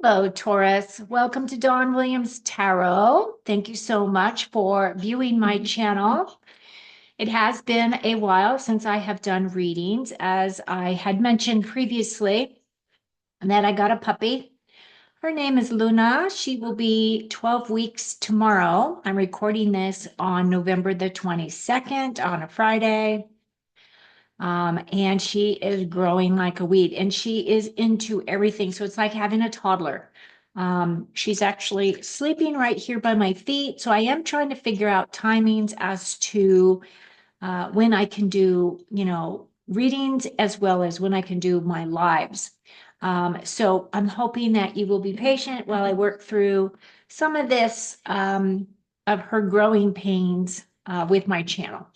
Hello, Taurus. Welcome to Dawn Williams Tarot. Thank you so much for viewing my channel. It has been a while since I have done readings, as I had mentioned previously, that I got a puppy. Her name is Luna. She will be 12 weeks tomorrow. I'm recording this on November the 22nd on a Friday. And she is growing like a weed and she is into everything. So it's like having a toddler. She's actually sleeping right here by my feet. So I am trying to figure out timings as to when I can do, readings as well as when I can do my lives. So I'm hoping that you will be patient while I work through some of this of her growing pains with my channel.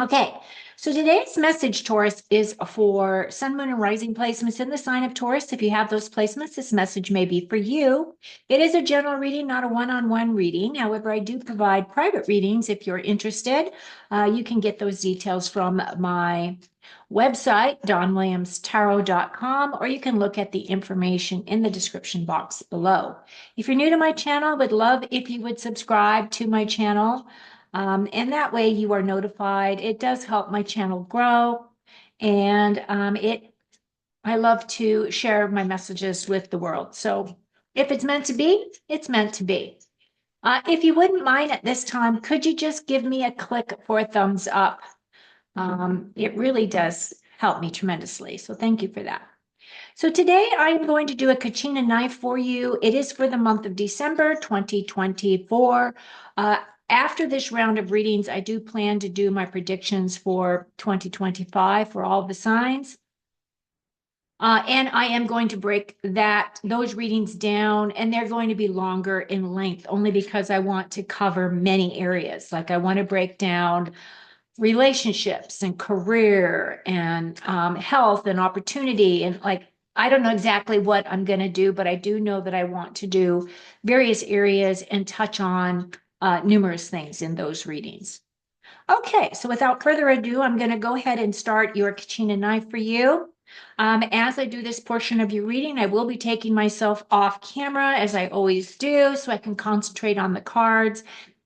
Okay, so today's message, Taurus, is for Sun, Moon, and Rising placements in the sign of Taurus. If you have those placements, this message may be for you. It is a general reading, not a one-on-one reading. However, I do provide private readings if you're interested. You can get those details from my website, dawnwilliamstarot.com, or you can look at the information in the description box below. If you're new to my channel, I would love if you would subscribe to my channel. And that way you are notified. It does help my channel grow. And I love to share my messages with the world. So if it's meant to be, it's meant to be. If you wouldn't mind at this time, could you just give me a click for a thumbs up? It really does help me tremendously. So thank you for that. So today I'm going to do a Kachina knife for you. It is for the month of December 2024. After this round of readings, I do plan to do my predictions for 2025 for all the signs. And I am going to break those readings down, and they're going to be longer in length only because I want to cover many areas. Like I want to break down relationships and career and health and opportunity and I don't know exactly what I'm going to do, but I do know that I want to do various areas and touch on numerous things in those readings. Okay, so without further ado, I'm going to go ahead and start your Kachina knife for you. As I do this portion of your reading, I will be taking myself off camera as I always do so I can concentrate on the cards.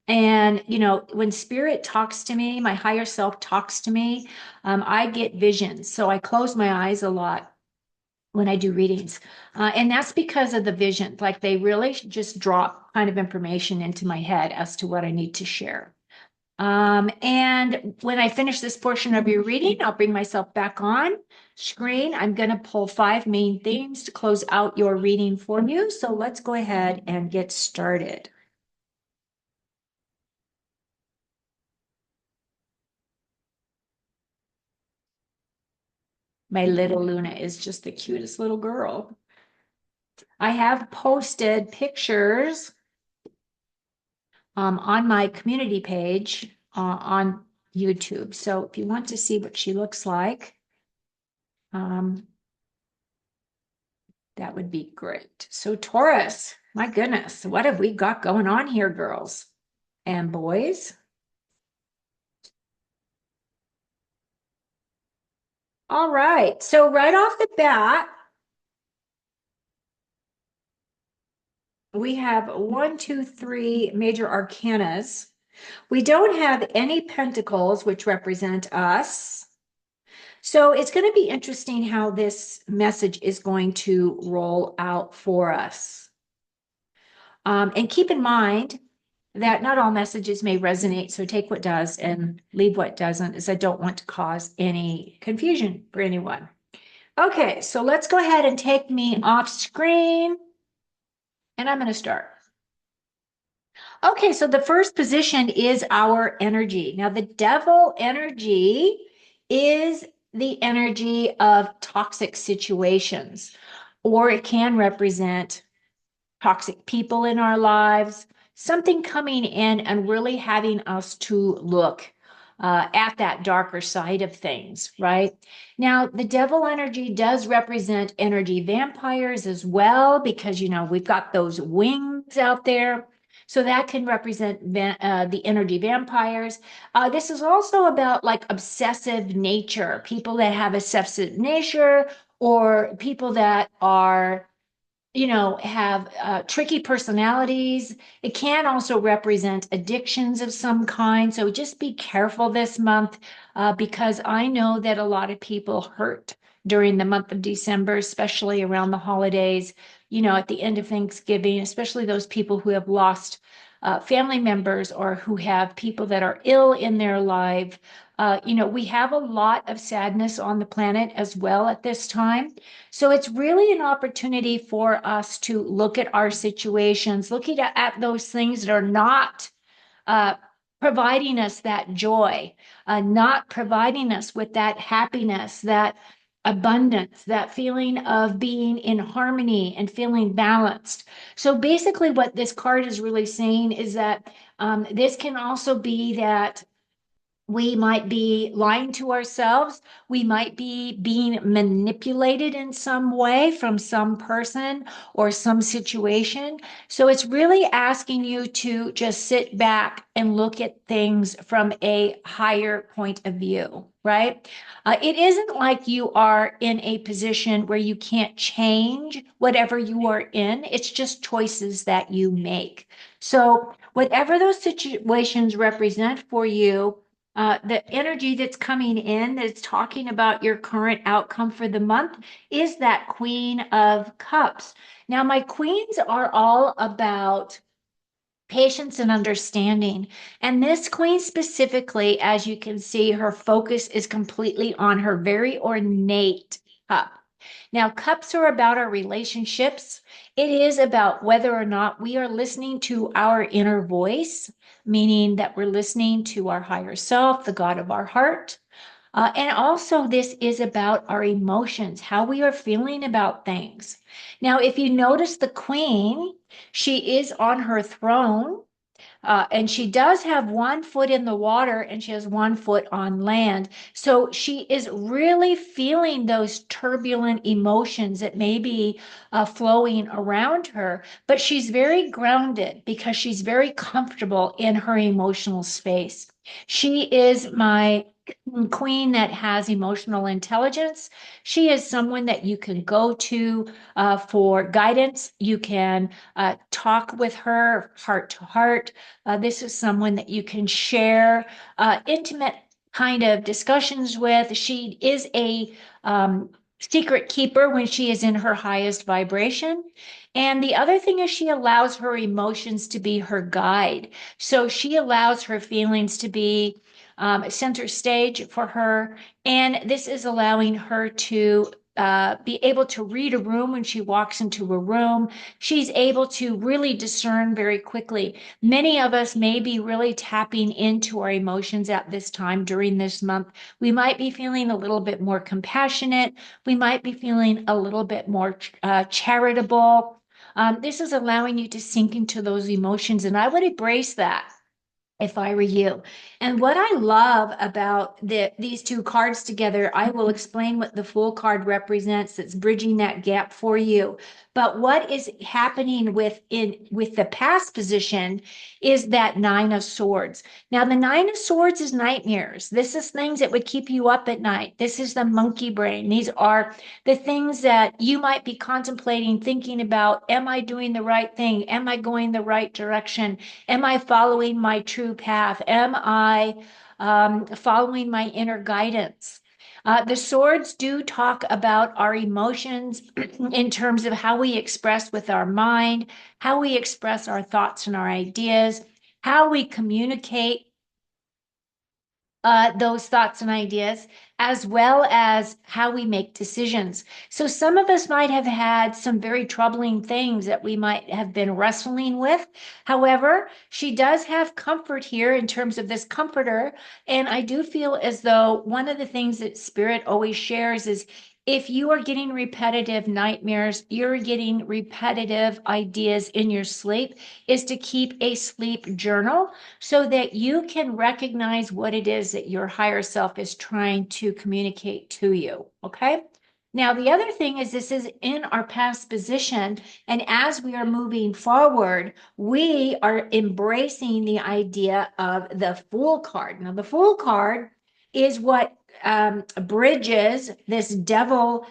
And, when spirit talks to me, my higher self talks to me, I get visions. So I close my eyes a lot when I do readings. And that's because of the visions. Like they really just drop kind of information into my head as to what I need to share. And when I finish this portion of your reading, I'll bring myself back on screen. I'm going to pull 5 main themes to close out your reading for you. So let's go ahead and get started. My little Luna is just the cutest little girl. I have posted pictures on my community page on YouTube. So if you want to see what she looks like, that would be great. So Taurus, my goodness, what have we got going on here, girls and boys? All right, so right off the bat, we have 1, 2, 3 major arcanas. We don't have any pentacles, which represent us. So it's going to be interesting how this message is going to roll out for us. And keep in mind that not all messages may resonate, so take what does and leave what doesn't, as I don't want to cause any confusion for anyone. Okay, so let's go ahead and take me off screen, and I'm going to start. Okay, so the first position is our energy. Now, the devil energy is the energy of toxic situations, or it can represent toxic people in our lives, something coming in and really having us to look at that darker side of things, right? Now, the devil energy does represent energy vampires as well, because, we've got those wings out there. So that can represent the energy vampires. This is also about like obsessive nature, people that have obsessive nature or people that are have tricky personalities. It can also represent addictions of some kind. So just be careful this month because I know that a lot of people hurt during the month of December, especially around the holidays, at the end of Thanksgiving, especially those people who have lost family members or who have people that are ill in their life. We have a lot of sadness on the planet as well at this time. So it's really an opportunity for us to look at our situations, looking at those things that are not uh, providing us that joy, not providing us with that happiness, that abundance, that feeling of being in harmony and feeling balanced. So basically, what this card is really saying is that this can also be that we might be lying to ourselves. We might be being manipulated in some way from some person or some situation. So it's really asking you to just sit back and look at things from a higher point of view, right? It isn't like you are in a position where you can't change whatever you are in. It's just choices that you make. So whatever those situations represent for you, the energy that's coming in that's talking about your current outcome for the month is that Queen of Cups. Now, my queens are all about patience and understanding. And this queen specifically, as you can see, her focus is completely on her very ornate cup. Now, cups are about our relationships. It is about whether or not we are listening to our inner voice, meaning that we're listening to our higher self, the God of our heart. And also, this is about our emotions, how we are feeling about things. Now, if you notice the queen, she is on her throne. And she does have one foot in the water and she has one foot on land. So she is really feeling those turbulent emotions that may be flowing around her, but she's very grounded because she's very comfortable in her emotional space. She is my queen that has emotional intelligence. She is someone that you can go to for guidance. You can talk with her heart to heart. This is someone that you can share intimate kind of discussions with. She is a secret keeper when she is in her highest vibration. And the other thing is she allows her emotions to be her guide. So she allows her feelings to be center stage for her. And this is allowing her to be able to read a room when she walks into a room. She's able to really discern very quickly. Many of us may be really tapping into our emotions at this time during this month. We might be feeling a little bit more compassionate. We might be feeling a little bit more charitable. This is allowing you to sink into those emotions, and I would embrace that if I were you. And what I love about these two cards together, I will explain what the Fool card represents that's bridging that gap for you. But what is happening with the past position is that Nine of Swords. Now, the Nine of Swords is nightmares. This is things that would keep you up at night. This is the monkey brain. These are the things that you might be contemplating, thinking about. Am I doing the right thing? Am I going the right direction? Am I following my true path? Am I following my inner guidance? The swords do talk about our emotions in terms of how we express with our mind, how we express our thoughts and our ideas, how we communicate those thoughts and ideas, as well as how we make decisions. So some of us might have had some very troubling things that we might have been wrestling with. However, she does have comfort here in terms of this comforter. And I do feel as though one of the things that Spirit always shares is if you are getting repetitive nightmares, you're getting repetitive ideas in your sleep, is to keep a sleep journal so that you can recognize what it is that your higher self is trying to communicate to you. Okay. Now, the other thing is this is in our past position. And as we are moving forward, we are embracing the idea of the Fool card. Now, the Fool card is what bridges this devil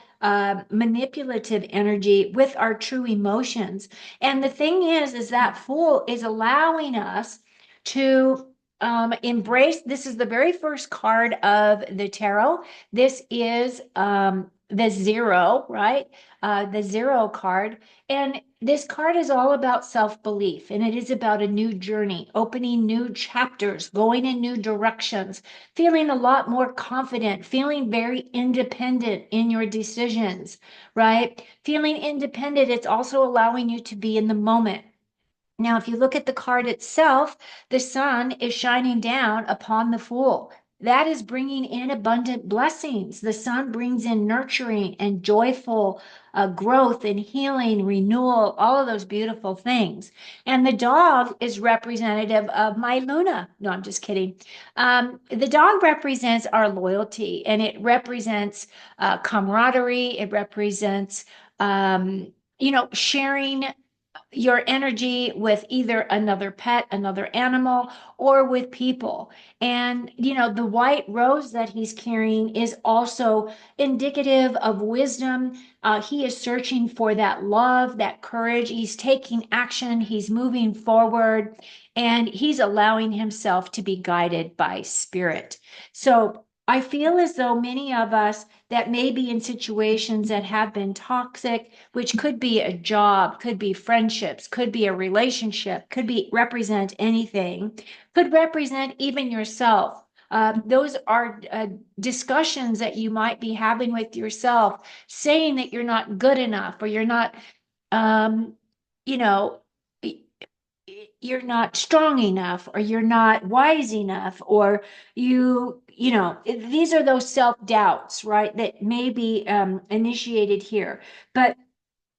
manipulative energy with our true emotions. And the thing is that Fool is allowing us to embrace. This is the very first card of the tarot. This is the zero, right? The zero card. And this card is all about self-belief, and it is about a new journey, opening new chapters, going in new directions, feeling a lot more confident, feeling very independent in your decisions, right? Feeling independent, it's also allowing you to be in the moment. Now, if you look at the card itself, the sun is shining down upon the Fool. That is bringing in abundant blessings. The sun brings in nurturing and joyful growth and healing, renewal, all of those beautiful things. And the dog is representative of my Luna. No, I'm just kidding. The dog represents our loyalty, and it represents camaraderie. It represents, sharing your energy with either another pet, another animal, or with people. And, the white rose that he's carrying is also indicative of wisdom. He is searching for that love, that courage. He's taking action, he's moving forward, and he's allowing himself to be guided by spirit. So I feel as though many of us that may be in situations that have been toxic, which could be a job, could be friendships, could be a relationship, could be represent anything, could represent even yourself. Those are discussions that you might be having with yourself, saying that you're not good enough, or you're not, um, you know, you're not strong enough, or you're not wise enough, or these are those self-doubts, right, that may be initiated here. But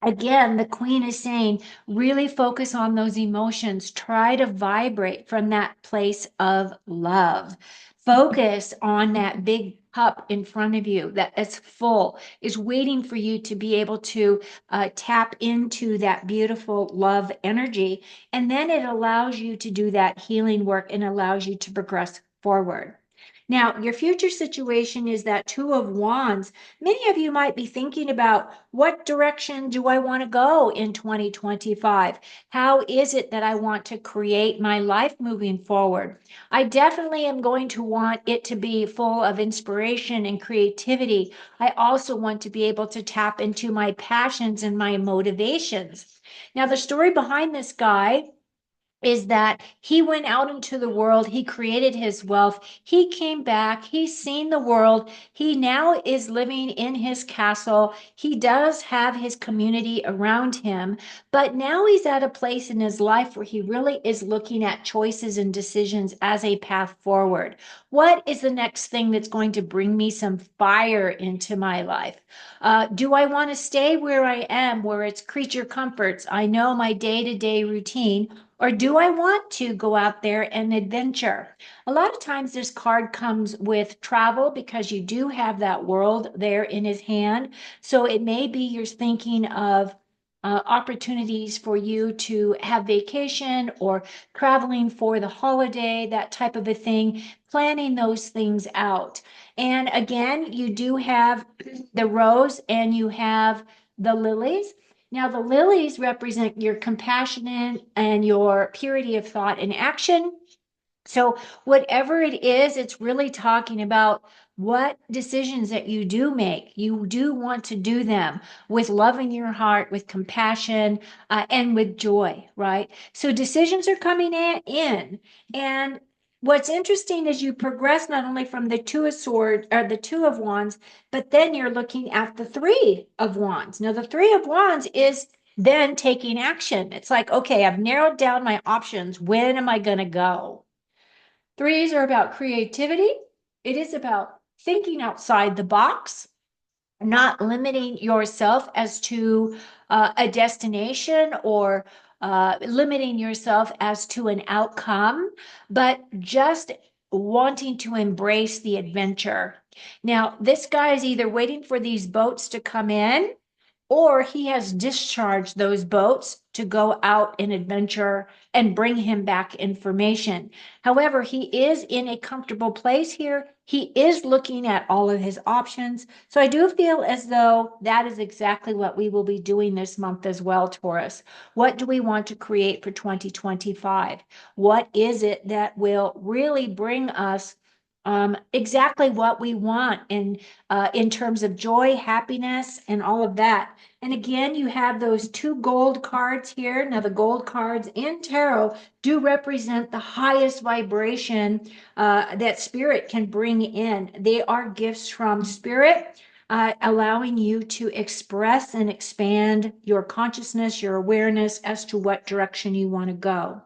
again, the queen is saying, really focus on those emotions. Try to vibrate from that place of love. Focus on that big cup in front of you that is full, is waiting for you to be able to tap into that beautiful love energy. And then it allows you to do that healing work and allows you to progress forward. Now, your future situation is that Two of Wands. Many of you might be thinking about, what direction do I want to go in 2025? How is it that I want to create my life moving forward? I definitely am going to want it to be full of inspiration and creativity. I also want to be able to tap into my passions and my motivations. Now, the story behind this guy is that he went out into the world, he created his wealth, he came back, he's seen the world, he now is living in his castle, he does have his community around him, but now he's at a place in his life where he really is looking at choices and decisions as a path forward. What is the next thing that's going to bring me some fire into my life? Do I want to stay where I am, where it's creature comforts? I know my day-to-day routine, or do I want to go out there and adventure? A lot of times this card comes with travel because you do have that world there in his hand. So it may be you're thinking of opportunities for you to have vacation or traveling for the holiday, that type of a thing, planning those things out. And again, you do have the rose and you have the lilies. Now, the lilies represent your compassion and your purity of thought and action. So, whatever it is, it's really talking about what decisions that you do make. You do want to do them with love in your heart, with compassion, and with joy, right? So, decisions are coming in. And what's interesting is you progress not only from the Two of Swords or the Two of Wands, but then you're looking at the Three of Wands. Now, the Three of Wands is then taking action. It's like, okay, I've narrowed down my options. When am I going to go? Threes are about creativity. It is about thinking outside the box, not limiting yourself as to a destination, or limiting yourself as to an outcome, but just wanting to embrace the adventure. Now, this guy is either waiting for these boats to come in, or he has discharged those boats to go out and adventure and bring him back information. However, he is in a comfortable place here. He is looking at all of his options. So I do feel as though that is exactly what we will be doing this month as well, Taurus. What do we want to create for 2025? What is it that will really bring us exactly what we want in terms of joy, happiness, and all of that? And again, you have those two gold cards here. Now, the gold cards in tarot do represent the highest vibration that spirit can bring in. They are gifts from spirit, allowing you to express and expand your consciousness, your awareness as to what direction you want to go.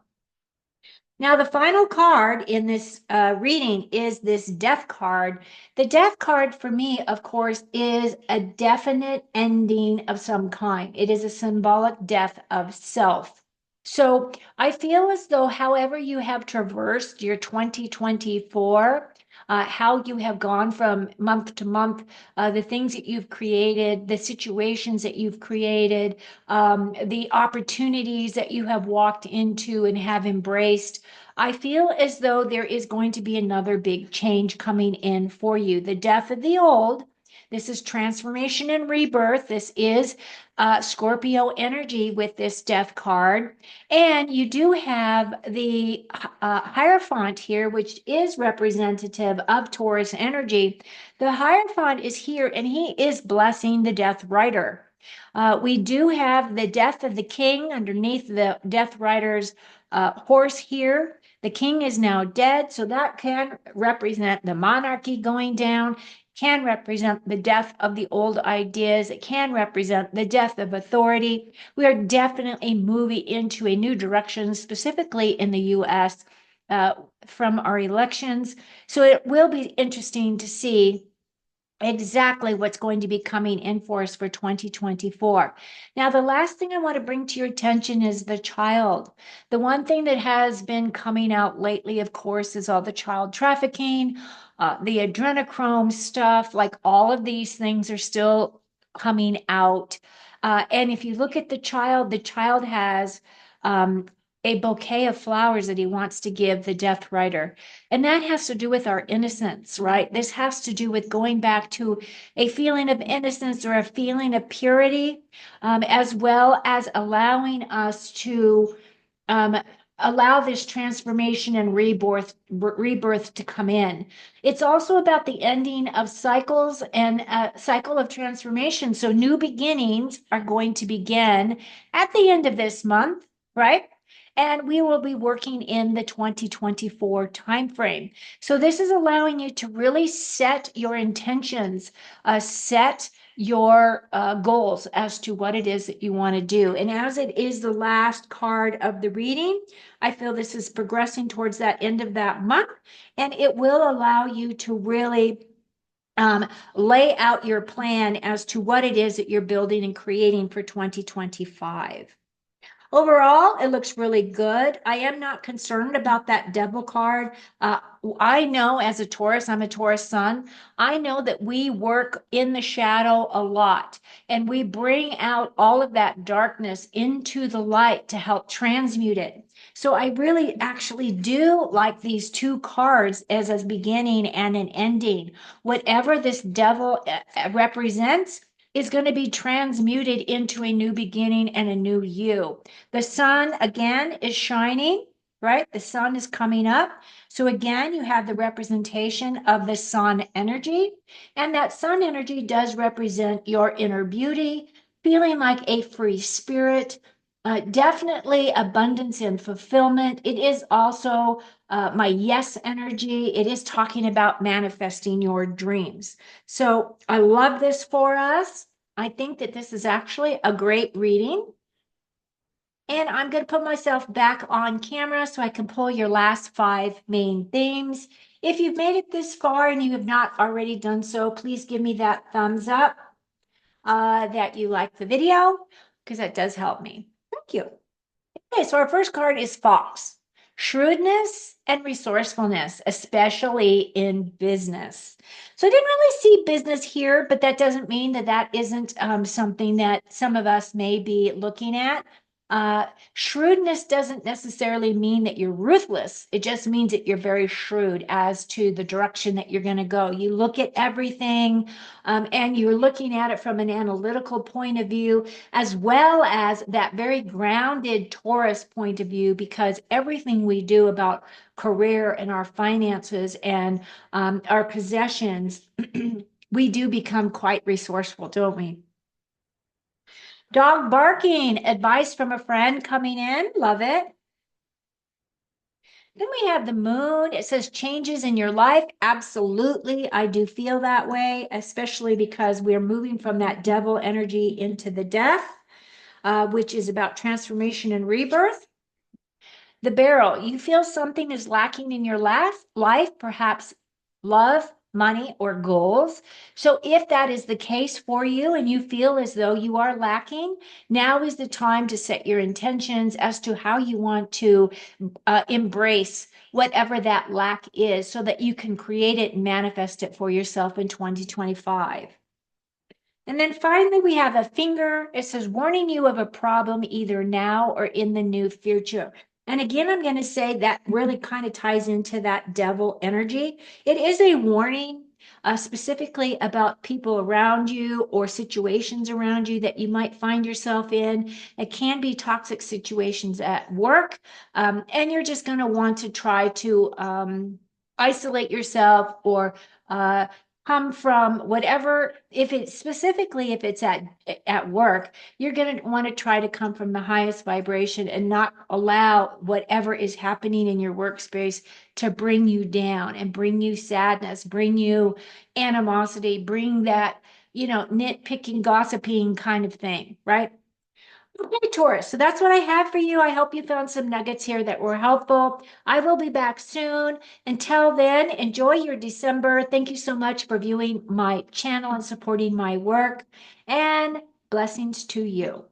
Now, the final card in this reading is this death card. The death card for me, of course, is a definite ending of some kind. It is a symbolic death of self. So I feel as though, however you have traversed your 2024, how you have gone from month to month, the things that you've created, the situations that you've created, the opportunities that you have walked into and have embraced, I feel as though there is going to be another big change coming in for you. The death of the old. This is transformation and rebirth. This is Scorpio energy with this death card. And you do have the Hierophant here, which is representative of Taurus energy. The Hierophant is here and he is blessing the Death Rider. We do have the death of the king underneath the Death Rider's horse here. The king is now dead, so that can represent the monarchy going down, can represent the death of the old ideas, it can represent the death of authority. We are definitely moving into a new direction, specifically in the US, from our elections. So it will be interesting to see exactly what's going to be coming in for us for 2024. Now, the last thing I want to bring to your attention is the child. The one thing that has been coming out lately, of course, is all the child trafficking, the adrenochrome stuff, like all of these things are still coming out. And if you look at the child has a bouquet of flowers that he wants to give the death rider. And that has to do with our innocence, right? This has to do with going back to a feeling of innocence or a feeling of purity, as well as allowing us to um, allow this transformation and rebirth to come in. It's also about the ending of cycles and a cycle of transformation. So new beginnings are going to begin at the end of this month, right? And we will be working in the 2024 timeframe. So this is allowing you to really set your intentions, set your goals as to what it is that you want to do. And as it is the last card of the reading, I feel this is progressing towards that end of that month, and it will allow you to really lay out your plan as to what it is that you're building and creating for 2025. Overall, it looks really good. I am not concerned about that devil card. I know as a Taurus, I'm a Taurus sun. I know that we work in the shadow a lot and we bring out all of that darkness into the light to help transmute it. So I really actually do like these two cards as a beginning and an ending. Whatever this devil represents is going to be transmuted into a new beginning and a new you. The sun again is shining, right? The sun is coming up. So again, you have the representation of the sun energy. And that sun energy does represent your inner beauty, feeling like a free spirit, definitely abundance and fulfillment. It is also my yes energy. It is talking about manifesting your dreams. So I love this for us. I think that this is actually a great reading. And I'm going to put myself back on camera so I can pull your last 5 main themes. If you've made it this far and you have not already done so, please give me that thumbs up that you like the video, because that does help me. Thank you. Okay, so our first card is Fox. Shrewdness and resourcefulness, especially in business. So I didn't really see business here, but that doesn't mean that that isn't something that some of us may be looking at. Shrewdness doesn't necessarily mean that you're ruthless. It just means that you're very shrewd as to the direction that you're going to go. You look at everything, and you're looking at it from an analytical point of view, as well as that very grounded Taurus point of view, because everything we do about career and our finances and our possessions, we do become quite resourceful, don't we? Dog barking, advice from a friend coming in. Love it. Then we have the moon. It says changes in your life. Absolutely. I do feel that way, especially because we're moving from that devil energy into the death, which is about transformation and rebirth. The barrel, you feel something is lacking in your life, perhaps love, money, or goals. So if that is the case for you and you feel as though you are lacking, now is the time to set your intentions as to how you want to embrace whatever that lack is so that you can create it and manifest it for yourself in 2025. And then finally, we have a finger. It says warning you of a problem either now or in the new future. And again, I'm going to say that really kind of ties into that devil energy. It is a warning, specifically about people around you or situations around you that you might find yourself in. It can be toxic situations at work, and you're just going to want to try to isolate yourself or come from whatever, if it's specifically if it's at work, you're going to want to try to come from the highest vibration and not allow whatever is happening in your workspace to bring you down and bring you sadness, bring you animosity, bring that, nitpicking, gossiping kind of thing, right? Okay, Taurus. So that's what I have for you. I hope you found some nuggets here that were helpful. I will be back soon. Until then, enjoy your December. Thank you so much for viewing my channel and supporting my work. And blessings to you.